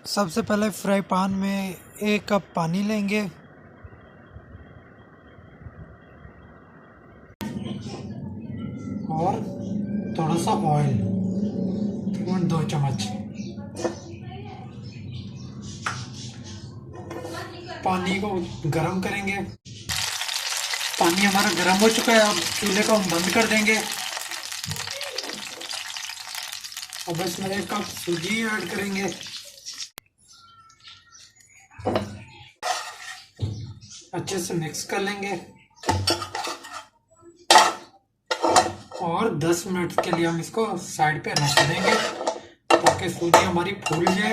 सबसे पहले fry pan में 1 कप पानी लेंगे और थोड़ा सा ऑयल, तकरीबन 2 चम्मच। पानी को गरम करेंगे। पानी हमारा गरम हो चुका है। अब चूल्हे को हम बंद कर देंगे। अब इसमें 1 कप सूजी ऐड करेंगे। अच्छे से मिक्स कर लेंगे और 10 मिनट के लिए हम इसको साइड पे रख देंगे ताकि सूजी हमारी फूल जाए।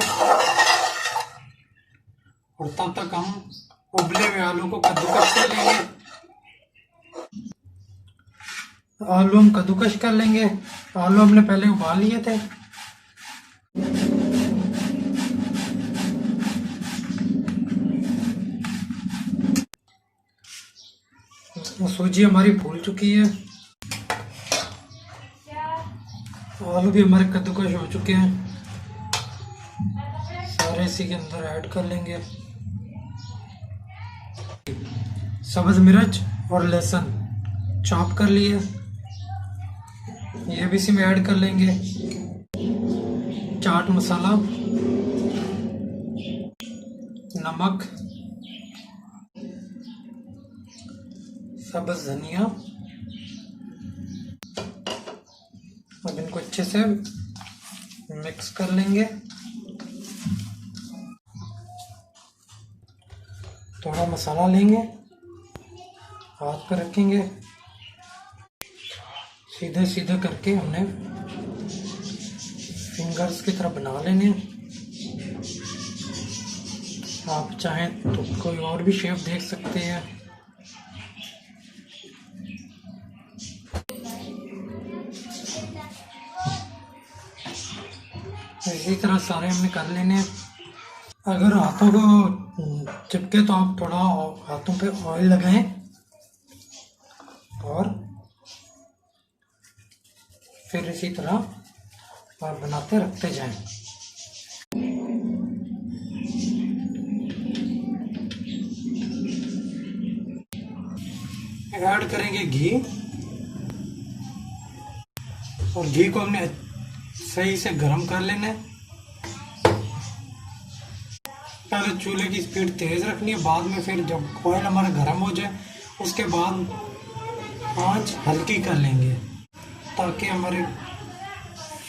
और तब तक हम उबले हुए आलू को कद्दूकस कर लेंगे। आलू हम कद्दूकस कर लेंगे। आलू हमने पहले उबाल लिए थे। सूजी हमारी फूल चुकी है। आलू भी हमारे कद्दूकस हो चुके हैं। सारे इसी के अंदर ऐड कर लेंगे। सब्ज मिर्च और लहसुन चॉप कर लिए, ये भी इसी में ऐड कर लेंगे। चाट मसाला, नमक, सब्ज धनिया। अब इनको अच्छे से मिक्स कर लेंगे। थोड़ा मसाला लेंगे, हाथ पे रखेंगे, सीधे सीधे करके हमने फिंगर्स की तरह बना लेने। आप चाहें तो कोई और भी शेप देख सकते हैं। इसी तरह सारे हमने कर लेने। अगर हाथों को चिपके तो आप थोड़ा हाथों पे ऑयल लगाएं और फिर इसी तरह आप बनाते रखते जाएं। ऐड करेंगे घी और घी को हमने सही से गरम कर लेना है। पहले चूल्हे की स्पीड तेज रखनी है, बाद में फिर जब ऑयल हमारा गर्म हो जाए उसके बाद आंच हल्की कर लेंगे ताकि हमारे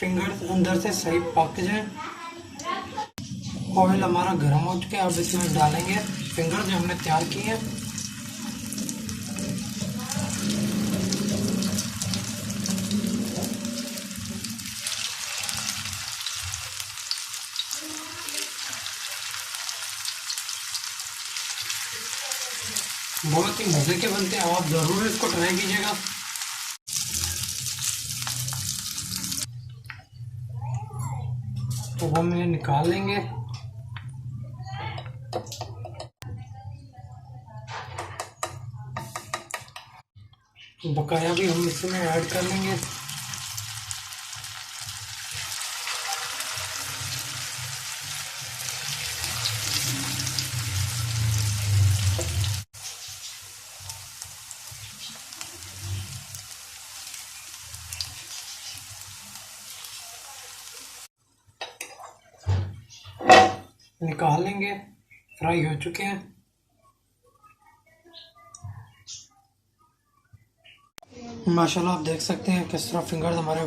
फिंगर अंदर से सही पक जाए। ऑयल हमारा गर्म हो चुका है। अब इसमें डालेंगे फिंगर जो हमने तैयार किए हैं। बहुत ही मजे के बनते हैं, आप जरूर इसको ट्राई कीजिएगा। तो हम इन्हें निकाल लेंगे। बकाया भी हम इसमें ऐड कर लेंगे। निकाल लेंगे, फ्राई हो चुके हैं। माशाल्लाह आप देख सकते हैं किस तरह फिंगर्स हमारे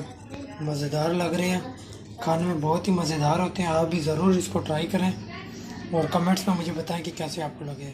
मज़ेदार लग रहे हैं। खाने में बहुत ही मज़ेदार होते हैं। आप भी ज़रूर इसको ट्राई करें और कमेंट्स में मुझे बताएं कि कैसे आपको लगे।